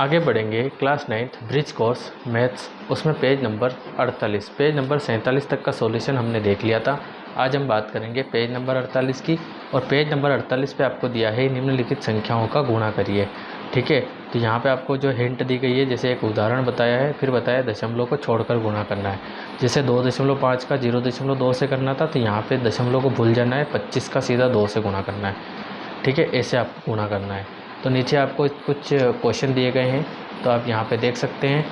आगे बढ़ेंगे class 9th bridge course maths, उसमें पेज नंबर 48 पेज नंबर 47 तक का सॉल्यूशन हमने देख लिया था। आज हम बात करेंगे पेज नंबर 48 की, और पेज नंबर 48 पे आपको दिया है निम्नलिखित संख्याओं का गुणा करिए। ठीक है, तो यहाँ पे आपको जो हिंट दी गई है, जैसे एक उदाहरण बताया है, फिर बताया दशमलव को छोड़कर गुणा करना है। जैसे 2.5 का 0.2 से करना था, तो यहाँ पे दशमलव को भूल जाना है, 25 का सीधा 2 से गुणा करना है। ठीक है, ऐसे आपको गुणा करना है। तो नीचे आपको कुछ क्वेश्चन दिए गए हैं, तो आप यहाँ पे देख सकते हैं।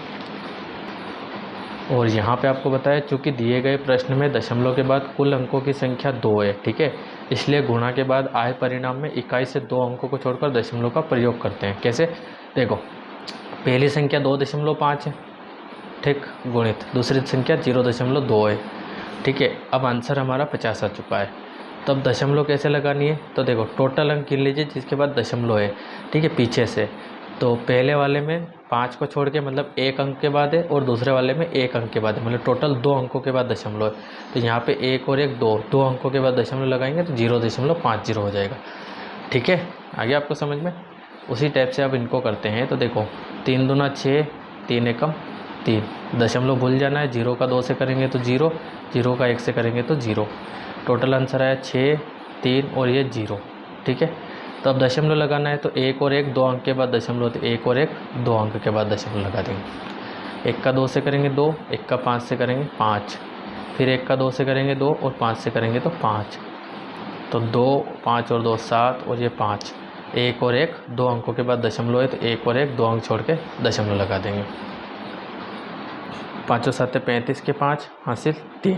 और यहाँ पे आपको बताया, चूँकि दिए गए प्रश्न में दशमलव के बाद कुल अंकों की संख्या 2 है। ठीक है, इसलिए गुणा के बाद आए परिणाम में इकाई से 2 अंकों को छोड़कर दशमलव का प्रयोग करते हैं। कैसे? देखो, पहली संख्या 2.5 है, ठीक, गुणित दूसरी संख्या 0.2 है। ठीक है, अब आंसर हमारा 50 आ चुका है। तो अब दशमलव कैसे लगानी है? तो देखो, टोटल अंक गिन लीजिए जिसके बाद दशमलव है। ठीक है, पीछे से। तो पहले वाले में 5 को छोड़ के मतलब 1 अंक के बाद है, और दूसरे वाले में 1 अंक के बाद है, मतलब टोटल 2 अंकों के बाद दशमलव है। तो यहाँ पे 1 और 1 2 अंकों के बाद दशमलव लगाएंगे तो 0.50 हो जाएगा। ठीक है, आगे आपको समझ में? उसी टाइप से अब इनको करते हैं। तो देखो, 3 दूना 6, 3 एकम 3, दशमलव भूल जाना है। 0 का 2 से करेंगे तो 0, 0 का 1 से करेंगे तो 0। टोटल आंसर आया 6, 3 और ये 0। ठीक है, तो अब दशमलव लगाना है, तो 1 और 1 2 अंक के बाद दशमलव, तो 1 और 1 2 अंक के बाद दशमलव लगा देंगे। 1 का 2 से करेंगे 2, 1 का 5 से करेंगे 5, फिर 1 का 2 से करेंगे 2 और 5 से करेंगे तो 5। तो 2, 5 और 2 7 और ये 5। 1 और 1 2 अंकों के बाद दशमलव है, तो 1 और 1 2 अंक छोड़ के दशमलव लगा देंगे। 5 और 7 35 के 5 हासिल 3,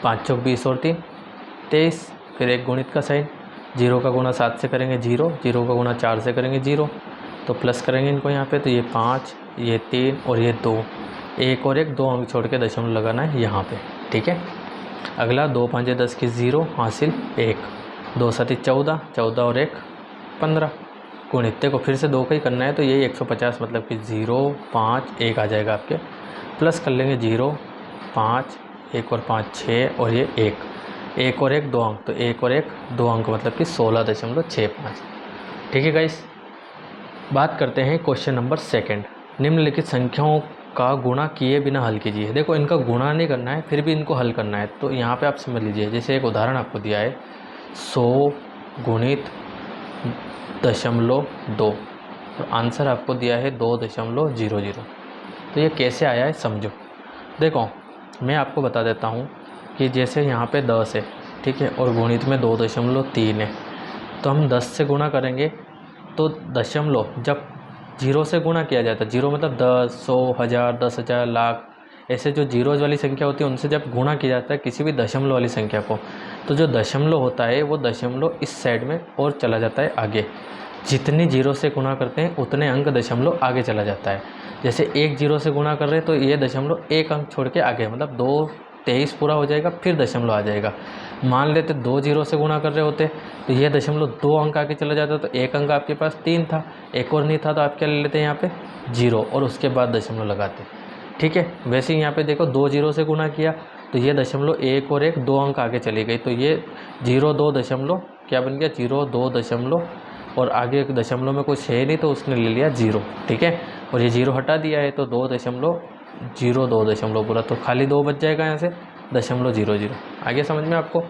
5 चौक 20 और 3 23। फिर एक गुणित का साइन, 0 का गुणा 7 से करेंगे 0, 0 का गुणा 4 से करेंगे 0, तो प्लस करेंगे इनको यहाँ पे, तो ये 5, ये 3 और ये 2। 1 और 1 2 अंक छोड़ के दशमलव लगाना है यहाँ पे। ठीक है, अगला 2 5 10 की 0 हासिल 1, 2 7 14, 14 और 1 15। गुणित को फिर से 2 का ही करना है, तो यही 150, मतलब कि 0 5 1 आ जाएगा आपके। प्लस कर लेंगे 0 5 1 और 5 6 और ये 1 और 1 2 अंक, तो 1 और 1 2 अंक, मतलब कि 16.65। ठीक है गाइस, बात करते हैं क्वेश्चन नंबर 2। निम्नलिखित संख्याओं का गुणा किए बिना हल कीजिए। देखो, इनका गुणा नहीं करना है, फिर भी इनको हल करना है। तो यहाँ पे आप समझ लीजिए, जैसे एक उदाहरण आपको दिया है, 100 गुणित 0.2, तो आंसर आपको दिया है 2.00। तो ये कैसे आया है समझो। देखो, मैं आपको बता देता हूँ कि जैसे यहाँ पे 10 है, ठीक है, और गुणित में 2.3 है, तो हम 10 से गुणा करेंगे, तो दशमलव जब 0 से गुणा किया जाता है, 0 मतलब 10, 100, 1000, 10,000, लाख, ऐसे जो जीरोज वाली संख्या होती है उनसे जब गुणा किया जाता है किसी भी दशमलव वाली संख्या को, तो जो दशमलव होता है वो दशमलव इस साइड में और चला जाता है आगे। जितनी 0 से गुणा करते हैं उतने अंक दशमलव आगे चला जाता है। जैसे 1 0 से गुणा कर रहे हैं तो ये दशमलव 1 अंक छोड़ के आगे, मतलब 2 23 पूरा हो जाएगा, फिर दशमलव आ जाएगा। मान लेते 2 0 से गुणा कर रहे होते तो ये दशमलव 2 अंक आगे चला जाता, तो 1 अंक आपके पास 3 था, एक और नहीं था, तो आप क्या ले लेते हैं यहाँ पे 0 और उसके बाद दशमलव लगाते। ठीक है, वैसे ही यहाँ पे देखो 2 0 से गुणा किया तो ये दशमलव 1 और 1 2 अंक आगे चली गई, तो ये 0 2 दशमलव क्या बन गया 0 2 दशमलव, और आगे एक दशमलव में कुछ है नहीं तो उसने ले लिया 0। ठीक है, और ये 0 हटा दिया है तो 2.02 दशमलव पूरा, तो खाली 2 बच जाएगा यहाँ से 0.00। आगे समझ में आपको?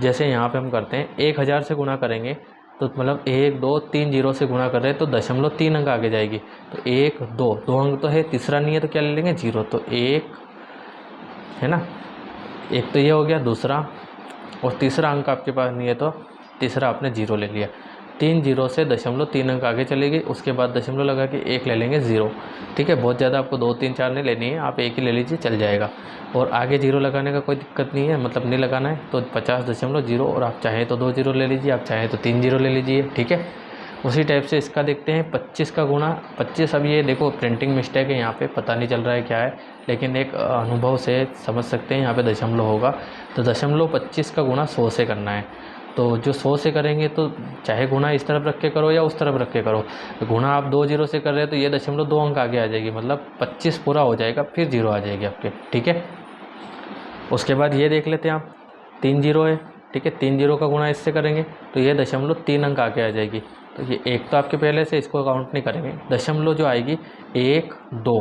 जैसे यहाँ पे हम करते हैं 1000 से गुणा करेंगे, तो मतलब 1 2 3 0 से गुणा कर रहे हैं तो दशमलव 3 अंक आगे जाएगी, तो 1 2 अंक तो है, तीसरा नहीं है तो क्या ले लेंगे 0, तो 1 है ना, एक तो ये हो गया, दूसरा और तीसरा अंक आपके पास नहीं है तो तीसरा आपने 0 ले लिया। 3 0 से दशमलव 3 अंक आगे चलेगी, उसके बाद दशमलव लगा के 1 ले लेंगे 0। ठीक है, बहुत ज़्यादा आपको 2 3 4 नहीं लेनी है, आप 1 ही ले लीजिए चल जाएगा। और आगे 0 लगाने का कोई दिक्कत नहीं है, मतलब नहीं लगाना है, तो 50.0, और आप चाहें तो 2 0 ले लीजिए, आप चाहें तो 3 0 ले लीजिए। ठीक है, उसी टाइप से इसका देखते हैं 25 का गुणा 25। अब ये देखो प्रिंटिंग मिस्टेक है, यहाँ पे पता नहीं चल रहा है क्या है, लेकिन एक अनुभव से समझ सकते हैं यहाँ पे दशमलव होगा, तो दशमलव 25 का गुणा 100 से करना है। तो जो 100 से करेंगे तो चाहे गुणा इस तरफ रख के करो या उस तरफ रख के करो, तो गुणा आप 2 0 से कर रहे हो तो ये दशमलव 2 अंक आगे आ जाएगी, मतलब 25 पूरा हो जाएगा, फिर 0 आ जाएगी आपके। ठीक है, उसके बाद ये देख लेते हैं आप, 3 0 है, ठीक है, 3 0 का गुणा इससे करेंगे तो ये दशमलव 3 अंक आगे आ जाएगी, तो ये 1 तो आपके पहले से, इसको काउंट नहीं करेंगे। दशमलव जो आएगी 1 2,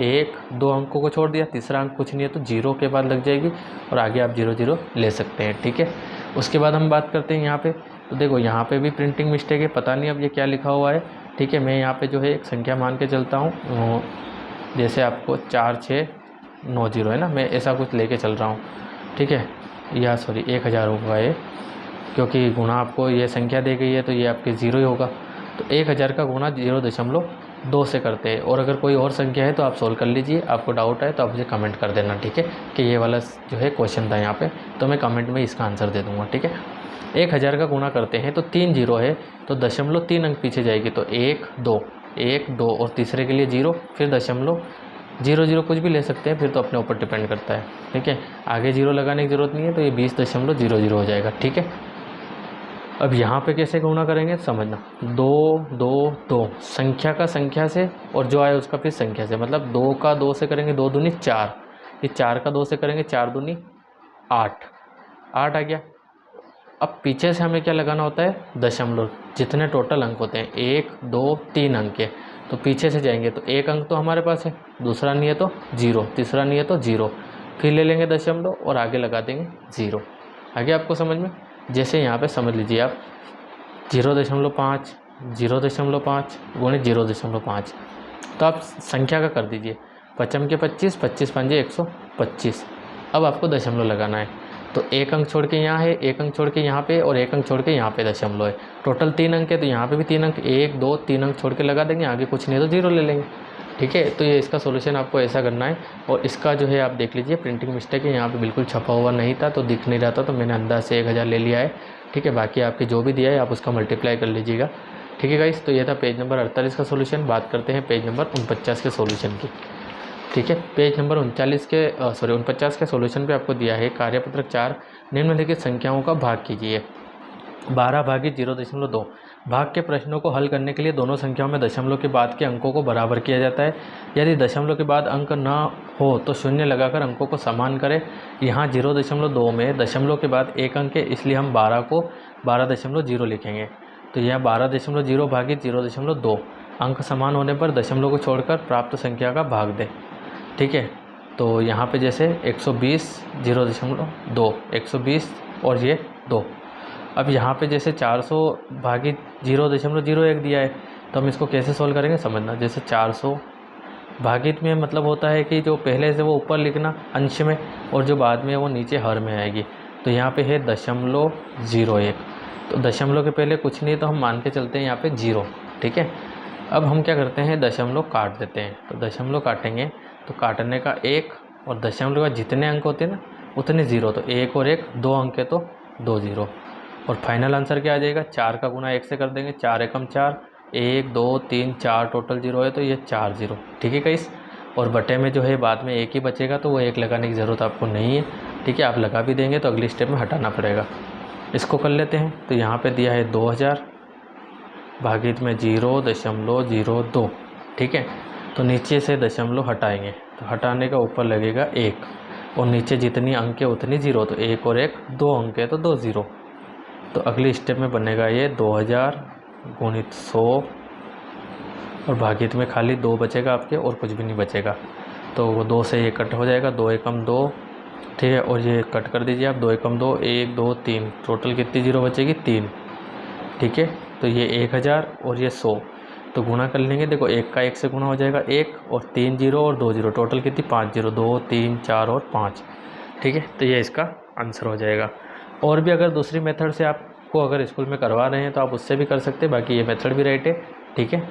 1 2 अंकों को छोड़ दिया, तीसरा अंक कुछ नहीं है तो 0 के बाद लग जाएगी और आगे आप 0 0 ले सकते हैं, ठीक है। उसके बाद हम बात करते हैं यहाँ पे, तो देखो यहाँ पे भी प्रिंटिंग मिस्टेक है, पता नहीं अब ये क्या लिखा हुआ है, ठीक है। मैं यहाँ पे जो है एक संख्या मान के चलता हूँ, जैसे आपको 4690 है ना, मैं ऐसा कुछ लेके चल रहा हूँ, ठीक है। या सॉरी 1000 होगा ये, क्योंकि गुणा आपको ये संख्या दी गई है तो ये आपके 0 ही होगा। तो 1000 का गुणा 0.2 से करते हैं। और अगर कोई और संख्या है तो आप सोल्व कर लीजिए, आपको डाउट है तो आप मुझे कमेंट कर देना, ठीक है, कि ये वाला जो है क्वेश्चन था यहाँ पे, तो मैं कमेंट में इसका आंसर दे दूँगा, ठीक है। 1000 का गुणा करते हैं तो 3 0 है, तो 0.3 अंक पीछे जाएगी, तो 1 2 1 2 और तीसरे के लिए 0, फिर 0.00 कुछ भी ले सकते हैं, फिर तो अपने ऊपर डिपेंड करता है, ठीक है। आगे 0 लगाने की ज़रूरत नहीं है, तो ये 20.00 हो जाएगा, ठीक है। अब यहाँ पे कैसे गुणा करेंगे समझना, 2 2 2 संख्या का संख्या से और जो आए उसका फिर संख्या से, मतलब 2 का 2 से करेंगे 2 दूनी 4, ये 4 का 2 से करेंगे 4 दूनी 8 8 आ गया। अब पीछे से हमें क्या लगाना होता है, दशमलव, जितने टोटल अंक होते हैं 1 2 3 अंक के, तो पीछे से जाएंगे तो एक अंक तो हमारे पास है, दूसरा नहीं है तो 0, तीसरा नहीं है तो 0, फिर ले लेंगे दशमलव और आगे लगा देंगे 0। आगे आपको समझ में, जैसे यहाँ पे समझ लीजिए आप 0.5 0.5 गुणित 0.5, तो आप संख्या का कर दीजिए, 55 के 25 25 पंजे 125। अब आपको दशमलव लगाना है, तो एक अंक छोड़ के यहाँ है, एक अंक छोड़ के यहाँ पे और एक अंक छोड़ के यहाँ पे दशमलव है, टोटल 3 अंक है, तो यहाँ पे भी 3 अंक, 1 2 3 अंक छोड़ के लगा देंगे, आगे कुछ नहीं है तो 0 ले लेंगे, ठीक है। तो ये इसका सोल्यूशन आपको ऐसा करना है। और इसका जो है आप देख लीजिए प्रिंटिंग मिस्टेक है, यहाँ पे बिल्कुल छपा हुआ नहीं था तो दिख नहीं रहा था, तो मैंने अंदाज से 1000 ले लिया है, ठीक है। बाकी आपके जो भी दिया है आप उसका मल्टीप्लाई कर लीजिएगा, ठीक है गाइस। तो ये था पेज नंबर 48 का सोल्यूशन। बात करते हैं पेज नंबर 49 के सोल्यूशन की, ठीक है। पेज नंबर 49 के सोल्यूशन पे आपको दिया है कार्यपत्रक 4, निम्नलिखित संख्याओं का भाग कीजिए। 12 भागित 0.2 भाग के प्रश्नों को हल करने के लिए दोनों संख्याओं में दशमलव के बाद के अंकों को बराबर किया जाता है। यदि दशमलव के बाद अंक न हो तो शून्य लगाकर अंकों को समान करें। यहाँ 0.2 में दशमलव के बाद एक अंक है, इसलिए हम 12 को 12.0 लिखेंगे। तो यह 12.0 भागित 0.2 अंक समान होने पर दशमलव को छोड़कर प्राप्त संख्या का भाग दें, ठीक है। तो यहाँ पे जैसे 120 0.2 120 और ये 2। अब यहाँ पे जैसे 400 भागित 0.01 दिया है, तो हम इसको कैसे सोल्व करेंगे समझना। जैसे 400 भागित में मतलब होता है कि जो पहले से वो ऊपर लिखना अंश में और जो बाद में वो नीचे हर में आएगी। तो यहाँ पे है 0.01, तो दशमलव के पहले कुछ नहीं तो हम मान के चलते हैं यहाँ पे 0, ठीक है। अब हम क्या करते हैं, दशमलव काट देते हैं। तो दशमलव काटेंगे तो काटने का 1 और दशमलव का जितने अंक होते हैं ना उतने 0, तो 1 और 1 2 अंक है तो 2 0। और फाइनल आंसर क्या आ जाएगा, 4 का गुना 1 से कर देंगे, 4 एकम 4, 1 2 3 4 टोटल 0 है तो ये 4 0, ठीक है गाइस। और बटे में जो है बाद में 1 ही बचेगा, तो वो 1 लगाने की ज़रूरत आपको नहीं है, ठीक है। आप लगा भी देंगे तो अगली स्टेप में हटाना पड़ेगा। इसको कर लेते हैं। तो यहाँ पे दिया है 2000 भागित में 0.02, ठीक है। तो नीचे से दशमलव हटाएंगे, तो हटाने का ऊपर लगेगा 1 और नीचे जितनी अंक है उतनी 0, तो 1 और 1 2 अंक है तो 2 0। तो अगली स्टेप में बनेगा ये 2000 गुणित 100 और भागित में खाली 2 बचेगा आपके और कुछ भी नहीं बचेगा। तो वो 2 से ये कट हो जाएगा, 2 एकम 2, ठीक है। और ये कट कर दीजिए आप, 2 एकम 2 1 2 3, टोटल कितनी 0 बचेगी 3, ठीक है। तो ये 1000 और ये 100, तो गुणा कर लेंगे। देखो 1 का 1 से गुणा हो जाएगा 1 और 3 0 और 2 0, टोटल कितनी 5 0, 2 3 4 और 5, ठीक है। तो ये इसका आंसर हो जाएगा। और भी अगर दूसरी मेथड से आपको अगर स्कूल में करवा रहे हैं तो आप उससे भी कर सकते हैं, बाकी ये मेथड भी राइट है, ठीक है।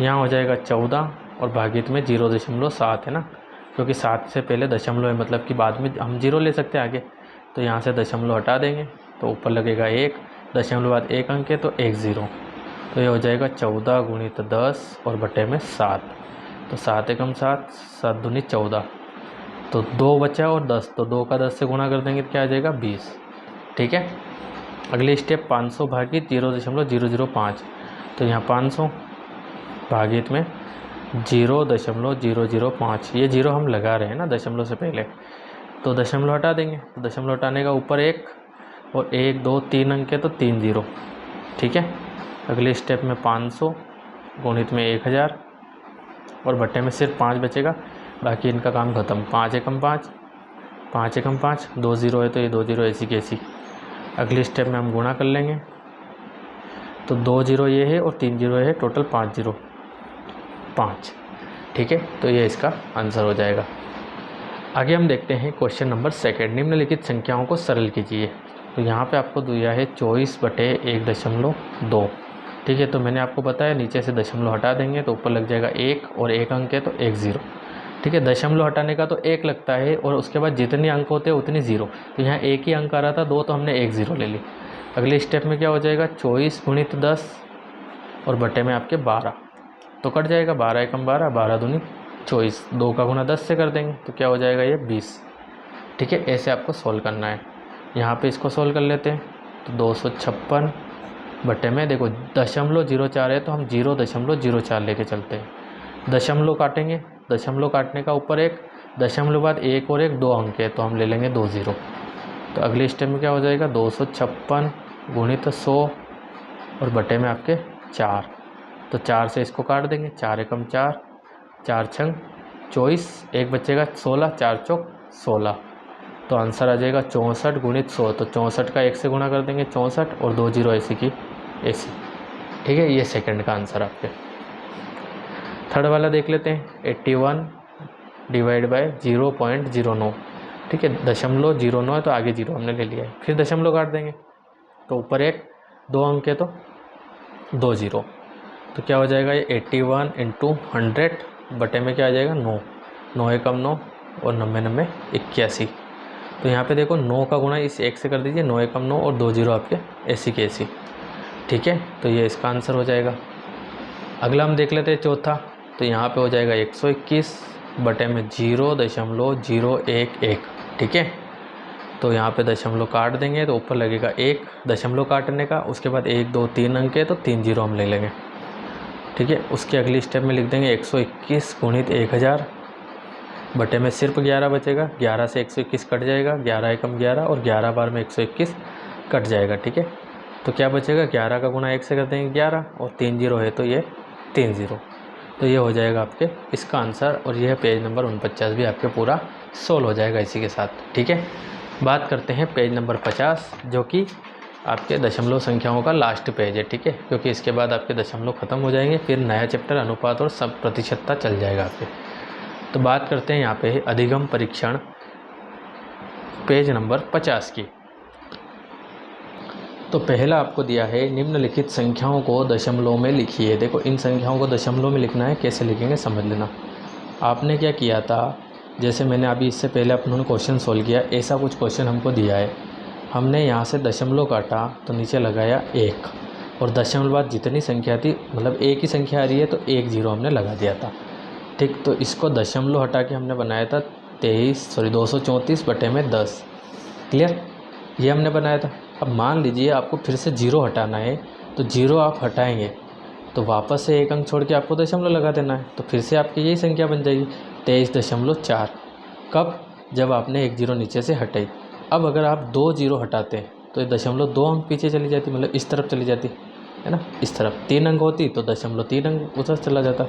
यहाँ हो जाएगा 14 और भागित में 0.7 है ना, क्योंकि 7 से पहले दशमलव है, मतलब कि बाद में हम 0 ले सकते हैं आगे। तो यहाँ से दशमलव हटा देंगे तो ऊपर लगेगा 1, दशमलव बाद 1 अंक है तो 1 0। तो ये हो जाएगा 14 गुणित 10 और बटे में 7, तो 7 एकम 7 7 दूनी 14, तो 2 बचा और 10, तो 2 का 10 से गुणा कर देंगे तो क्या आ जाएगा 20, ठीक है। अगली स्टेप 500 भागित 0.005, तो यहाँ 500 भागित में 0.005, ये 0 हम लगा रहे हैं ना दशमलव से पहले, तो दशमलव हटा देंगे। तो दशमलव हटाने का ऊपर 1 और 1 2 3 अंक है तो 3 0, ठीक है। अगले स्टेप में 500 गुणित में 1000 और बट्टे में सिर्फ 5 बचेगा, बाकी इनका काम ख़त्म। 5 एकम 5, 5 एकम 5, 2 ज़ीरो है तो ये 2 ज़ीरो ऐसी की ऐसी। अगले स्टेप में हम गुणा कर लेंगे, तो 2 ज़ीरो ये है और 3 ज़ीरो है, टोटल 5 ज़ीरो 5। ठीक है, तो ये इसका आंसर हो जाएगा। आगे हम देखते हैं क्वेश्चन नंबर 2। निम्नलिखित संख्याओं को सरल कीजिए। तो यहाँ पे आपको दिया है 24/1.2। ठीक है, तो मैंने आपको बताया नीचे से दशमलव हटा देंगे तो ऊपर लग जाएगा 1 और 1 अंक है तो 1 ज़ीरो। ठीक है, दशमलव हटाने का तो 1 लगता है और उसके बाद जितने अंक होते हैं उतनी ज़ीरो। तो यहाँ 1 ही अंक आ रहा था 2, तो हमने 1 ज़ीरो ले ली। अगले स्टेप में क्या हो जाएगा, 24 गुणित 10 और बटे में आपके 12, तो कट जाएगा 12 एकम 12, 12 दूनी 24, 2 का गुणा 10 से कर देंगे तो क्या हो जाएगा ये 20। ठीक है, ऐसे आपको सोल्व करना है। यहाँ पे इसको सोल्व कर लेते हैं, तो 256 बटे में देखो 0.04 है तो हम 0.04 लेके चलते हैं। दशमलव काटेंगे, दशमलव काटने का ऊपर एक दशमलव बाद 1 और 1 2 अंक है तो हम ले लेंगे 2 ज़ीरो। तो अगले स्टेप में क्या हो जाएगा, 256 गुणित 100 और बटे में आपके 4, तो 4 से इसको काट देंगे, 4 एकम 4, 4 छंग 24, एक बचेगा 16, 4 चौक 16, तो आंसर आ जाएगा 64 गुणित 100। तो 64 का 1 से गुणा कर देंगे 64 और 2 ज़ीरो ऐसी की ऐसी। ठीक है, ये सेकंड का आंसर आपके। थर्ड वाला देख लेते हैं, 81 डिवाइड बाय 0.09। ठीक है, 0.09 है तो आगे 0 हमने ले लिया है, फिर दशमलव काट देंगे तो ऊपर एक 2 अंक है तो 2 ज़ीरो, तो क्या हो जाएगा ये 81 इंटू 100 बटे में क्या आ जाएगा 9, 9 एकम 9 और 90 90 81। तो यहाँ पे देखो 9 का गुणा इस 1 से कर दीजिए, 9 एकम 9 और 2 ज़ीरो आपके ऐसी के ऐसी। ठीक है, तो ये इसका आंसर हो जाएगा। अगला हम देख लेते हैं चौथा, तो यहाँ पे हो जाएगा 121 बटे में 0.011। ठीक है, तो यहाँ पे दशमलव काट देंगे तो ऊपर लगेगा 1 दशमलव काटने का, उसके बाद 1 2 3 अंक है तो 3 ज़ीरो हम ले लेंगे। ठीक है, उसके अगली स्टेप में लिख देंगे 121 गुणित 1000 बटे में सिर्फ 11 बचेगा, 11 से 121 कट जाएगा, 11 एकम 11 और 11 बार में 121 कट जाएगा। ठीक है, तो क्या बचेगा, 11 का गुणा 1 से कर देंगे 11 और 3 ज़ीरो है तो ये 3 ज़ीरो, तो ये हो जाएगा आपके इसका आंसर। और यह पेज नंबर 49 भी आपके पूरा सोल्व हो जाएगा इसी के साथ। ठीक है, बात करते हैं पेज नंबर 50, जो कि आपके दशमलव संख्याओं का लास्ट पेज है। ठीक है, क्योंकि इसके बाद आपके दशमलव ख़त्म हो जाएंगे, फिर नया चैप्टर अनुपात और सब प्रतिशतता चल जाएगा आपके। तो बात करते हैं यहाँ पे अधिगम परीक्षण पेज नंबर 50 की। तो पहला आपको दिया है निम्नलिखित संख्याओं को दशमलव में लिखिए। देखो इन संख्याओं को दशमलव में लिखना है, कैसे लिखेंगे समझ लेना। आपने क्या किया था, जैसे मैंने अभी इससे पहले अपनों क्वेश्चन सोल्व किया, ऐसा कुछ क्वेश्चन हमको दिया है, हमने यहाँ से दशमलव काटा तो नीचे लगाया 1 और दशमलव बाद जितनी संख्या थी, मतलब एक ही संख्या आ रही है तो 1 ज़ीरो हमने लगा दिया था। ठीक, तो इसको दशमलव हटा के हमने बनाया था 234 बटे में 10। क्लियर, ये हमने बनाया था। अब मान लीजिए आपको फिर से 0 हटाना है, तो 0 आप हटाएंगे तो वापस से 1 अंक छोड़ के आपको दशमलव लगा देना है, तो फिर से आपकी यही संख्या बन जाएगी 23.4। कब, जब आपने 1 ज़ीरो नीचे से हटाई। अब अगर आप 2 ज़ीरो हटाते हैं तो ये दशमलव 2 अंक पीछे चली जाती, मतलब इस तरफ चली जाती है ना, इस तरफ 3 अंक होती तो दशमलव 3 अंक उधर चला जाता।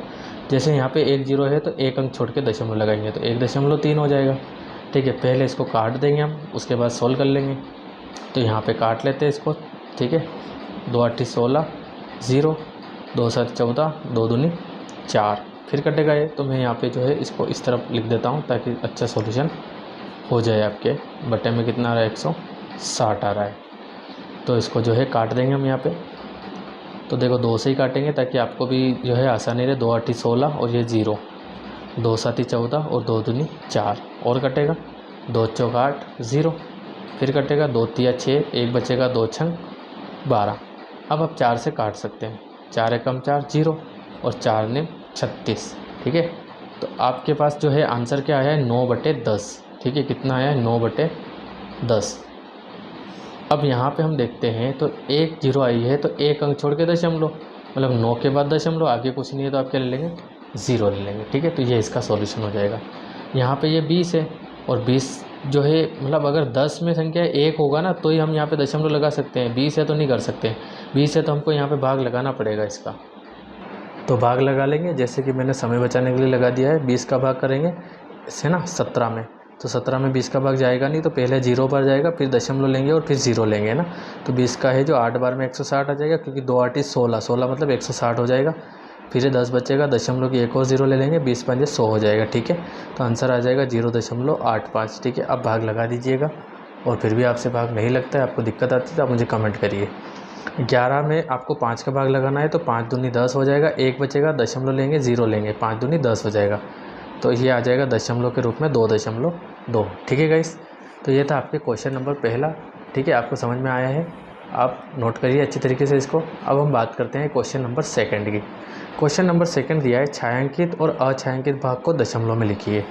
जैसे यहाँ पे 1 ज़ीरो है तो 1 अंक छोड़ के दशमलव लगाएंगे तो 1.3 हो जाएगा। ठीक है, पहले इसको काट देंगे हम, उसके बाद सोल्व कर लेंगे। तो यहाँ पे काट लेते हैं इसको। ठीक है, 2 8 16 0, 2 7 14, 2 दूनी 4, फिर कटेगा ये, तो मैं यहाँ पे जो है इसको इस तरफ लिख देता हूँ ताकि अच्छा सॉल्यूशन हो जाए आपके। बटे में कितना आ रहा है, 160 आ रहा है, तो इसको जो है काट देंगे हम यहाँ पे। तो देखो 2 से ही काटेंगे ताकि आपको भी जो है आसानी रहे। 2 8 16 और ये 0, 2 7 14 और 2 दूनी 4 और कटेगा, 2 चौक 8 0, फिर कटेगा 2 3 6, एक बचेगा 2 छंग 12। अब आप 4 से काट सकते हैं, 4 एकम 4 0 और 4 ने 36। ठीक है, तो आपके पास जो है आंसर क्या आया है, 9/10। ठीक है, कितना आया है, 9/10। अब यहाँ पे हम देखते हैं तो 1 ज़ीरो आई है तो 1 अंक छोड़ के दशमलव, मतलब 9 के बाद दशमलव, आगे कुछ नहीं है तो आप क्या ले लेंगे, 0 ले लेंगे। ठीक है, तो ये इसका सॉल्यूशन हो जाएगा। यहाँ पे ये 20 है और 20 जो है, मतलब अगर 10 में संख्या 1 होगा ना तो ही हम यहाँ पे दशमलव लगा सकते हैं, 20 है तो नहीं कर सकते। 20 है तो हमको यहाँ पे भाग लगाना पड़ेगा इसका, तो भाग लगा लेंगे। जैसे कि मैंने समय बचाने के लिए लगा दिया है, 20 का भाग करेंगे इससे ना 17 में, तो 17 में 20 का भाग जाएगा नहीं, तो पहले 0 पर जाएगा, फिर दशमलव लेंगे और फिर 0 लेंगे ना। तो 20 का है जो 8 बार में 160 आ जाएगा, क्योंकि 2 8 16, 16 मतलब 160 हो जाएगा। फिर ये 10 बचेगा, दशमलव की एक और 0 ले लेंगे, 20 5 100 हो जाएगा। ठीक है, तो आंसर आ जाएगा 0.85। ठीक है, अब भाग लगा दीजिएगा। और फिर भी आपसे भाग नहीं लगता है, आपको दिक्कत आती है तो आप मुझे कमेंट करिए। 11 में आपको 5 का भाग लगाना है, तो 5 दूनी 10 हो जाएगा, 1 बचेगा, दशमलव लेंगे, 0 लेंगे, 5 दूनी 10 हो जाएगा, तो ये आ जाएगा दशमलव के रूप में 2.2। ठीक है गाइस, तो ये था आपके क्वेश्चन नंबर पहला। ठीक है, आपको समझ में आया है, आप नोट करिए अच्छी तरीके से इसको। अब हम बात करते हैं क्वेश्चन नंबर सेकंड की। क्वेश्चन नंबर सेकंड दिया है, छायांकित और अछायांकित भाग को दशमलव में लिखिए।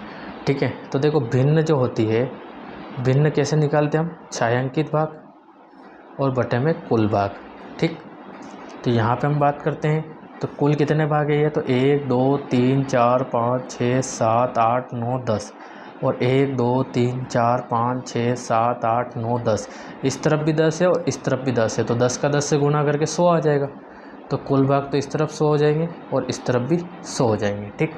ठीक है, तो देखो भिन्न जो होती है, भिन्न कैसे निकालते हैं हम, छायांकित भाग और बटे में कुल भाग। ठीक, तो यहाँ पे हम बात करते हैं, तो कुल कितने भाग है ये, तो 1 2 3 4 5 6 7 8 9 10, और 1 2 3 4 5 6 7 8 9 10, इस तरफ भी 10 है और इस तरफ भी 10 है, तो 10 का 10 से गुणा करके 100 आ जाएगा। तो कुल भाग तो इस तरफ 100 हो जाएंगे और इस तरफ भी 100 हो जाएंगे। ठीक,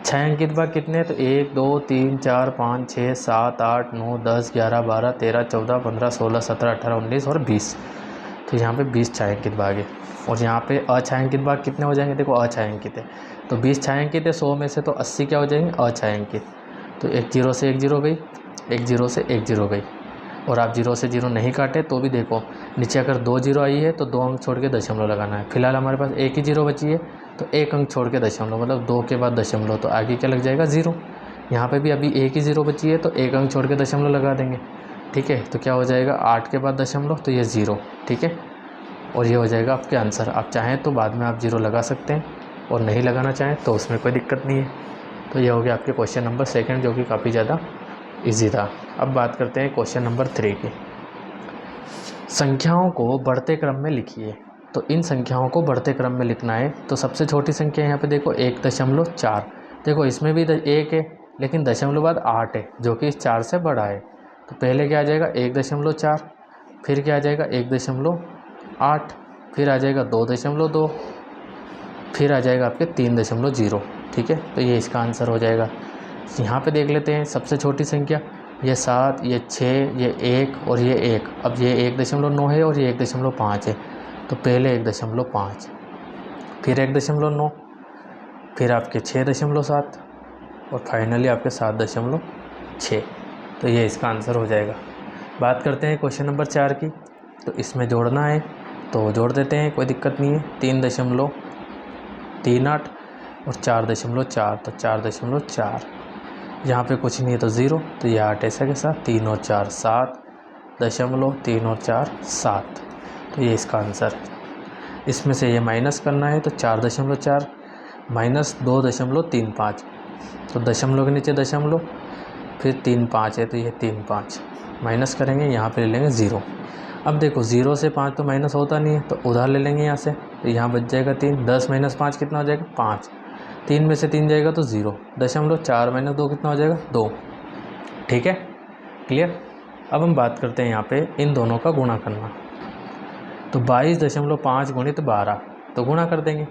छायांकित भाग कितने हैं, तो 1 2 3 4 5 6 7 8 9 10 11 12 13 14 15 16 17 18 19 और 20, तो यहाँ पे 20 छायांकित भाग है। और यहाँ पे अछायांकित भाग कितने हो जाएंगे, देखो अछायांकित है तो 20 छायांकित है, 100 में से तो 80 क्या हो जाएंगे अछायांकित, तो एक 0 से एक 0 गई, एक 0 से एक 0 गई। और आप 0 से 0 नहीं काटे तो भी देखो नीचे अगर 2 0 आई है तो 2 अंक छोड़ के दशमलव लगाना है। फिलहाल हमारे पास एक ही 0 बची है, तो एक अंक छोड़ के दशमलव, मतलब 2 के बाद दशमलव, तो आगे क्या लग जाएगा 0। यहाँ पे भी अभी एक ही 0 बची है, तो एक अंक छोड़ के दशमलव लगा देंगे। ठीक है, तो क्या हो जाएगा 8 के बाद दशमलव, तो ये 0। ठीक है, और ये हो जाएगा आपके आंसर। आप चाहें तो बाद में आप 0 लगा सकते हैं, और नहीं लगाना चाहें तो उसमें कोई दिक्कत नहीं है। तो ये हो गया आपके क्वेश्चन नंबर सेकंड, जो कि काफ़ी ज़्यादा इजी था। अब बात करते हैं क्वेश्चन नंबर 3 की। संख्याओं को बढ़ते क्रम में लिखिए। तो इन संख्याओं को बढ़ते क्रम में लिखना है, तो सबसे छोटी संख्या यहाँ पे देखो 1.4। देखो इसमें भी 1 है, लेकिन दशमलव बाद 8 है, जो कि इस 4 से बड़ा है। तो पहले क्या आ जाएगा 1.4, फिर क्या आ जाएगा 1.8, फिर आ जाएगा 2.2, फिर आ जाएगा आपके 3.0। ठीक है, तो ये इसका आंसर हो जाएगा। यहाँ पे देख लेते हैं सबसे छोटी संख्या, ये 7, ये 6, ये 1 और ये 1। अब ये 1.9 है और ये 1.5 है, तो पहले 1.5, फिर 1.9, फिर आपके 6.7 और फाइनली आपके 7.6। तो ये इसका आंसर हो जाएगा। बात करते हैं क्वेश्चन नंबर 4 की। तो इसमें जोड़ना है तो जोड़ देते हैं, कोई दिक्कत नहीं है। 3.38 और 4.4, तो 4.4, यहाँ पे कुछ नहीं है तो 0, तो ये 8 ऐसा के साथ, 3 और 4 7, 3 और 4 7, तो ये इसका आंसर है। इसमें से ये माइनस करना है, तो 4.4 माइनस 2.35, तो दशमलव के नीचे दशमलव, फिर 3 5 है, तो ये 3 5 माइनस करेंगे, यहाँ पे ले लेंगे 0। अब देखो 0 से 5 तो माइनस होता नहीं है, तो उधार ले लेंगे यहाँ से, तो यहाँ बच जाएगा 3। 10 माइनस 5 कितना हो जाएगा 5, 3 में से 3 जाएगा तो 0। 4 माइनस 2 कितना हो जाएगा 2। ठीक है, क्लियर। अब हम बात करते हैं यहाँ पे इन दोनों का गुणा करना। तो 22.5 गुणित 12, तो गुणा कर देंगे,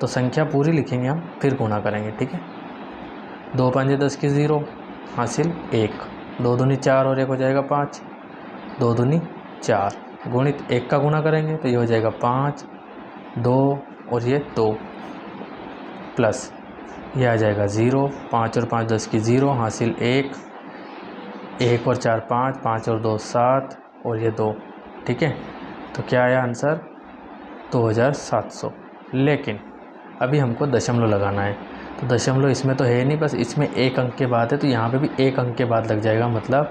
तो संख्या पूरी लिखेंगे हम, फिर गुणा करेंगे। ठीक है, 2 5 10 की 0 हासिल 1, 2 दूनी 4 और 1 हो जाएगा 5, 2 दूनी 4 गुणित 1 का गुणा करेंगे, तो ये हो जाएगा 5, 2 और ये 2 प्लस ये आ जाएगा 0, 5 और 5 10 की 0 हासिल 1, 1 और 4 5, 5 और 2 7 और ये 2। ठीक है, तो क्या आया आंसर 2700। लेकिन अभी हमको दशमलव लगाना है, तो दशमलव इसमें तो है नहीं, बस इसमें एक अंक के बाद है, तो यहाँ पे भी एक अंक के बाद लग जाएगा, मतलब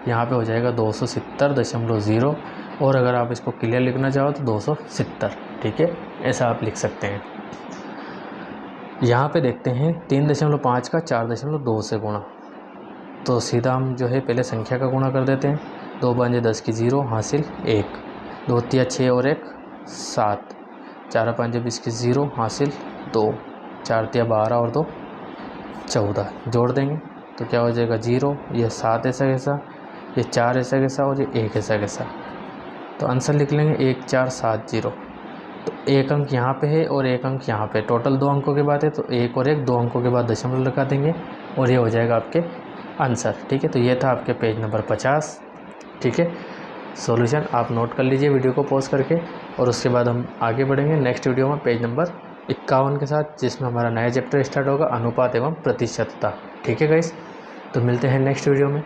यहाँ पे हो जाएगा 270.0, और अगर आप इसको क्लियर लिखना चाहो तो 270। ठीक है, ऐसा आप लिख सकते हैं। यहाँ पे देखते हैं 3.5 का 4.2 से गुणा, तो सीधा हम जो है पहले संख्या का गुणा कर देते हैं। 2 5 10 की 0 हासिल 1, 2 3 6 और 1 7, 4 5 20 की 0 हासिल 2, 4 3 12 और 2 14। जोड़ देंगे तो क्या हो जाएगा 0, ये 7 ऐसा कैसा, ये 4 ऐसा कैसा और ये 1 ऐसा कैसा, तो आंसर लिख लेंगे 1470। तो एक अंक यहाँ पे है और एक अंक यहाँ पे, टोटल 2 अंकों की बात है, तो एक और एक 2 अंकों के बाद दशमलव लगा देंगे और ये हो जाएगा आपके आंसर। ठीक है, तो ये था आपके पेज नंबर 50। ठीक है, सॉल्यूशन आप नोट कर लीजिए वीडियो को पॉज करके, और उसके बाद हम आगे बढ़ेंगे नेक्स्ट वीडियो में पेज नंबर 51 के साथ, जिसमें हमारा नया चैप्टर स्टार्ट होगा, अनुपात एवं प्रतिशतता। ठीक है गाइस, तो मिलते हैं नेक्स्ट वीडियो में।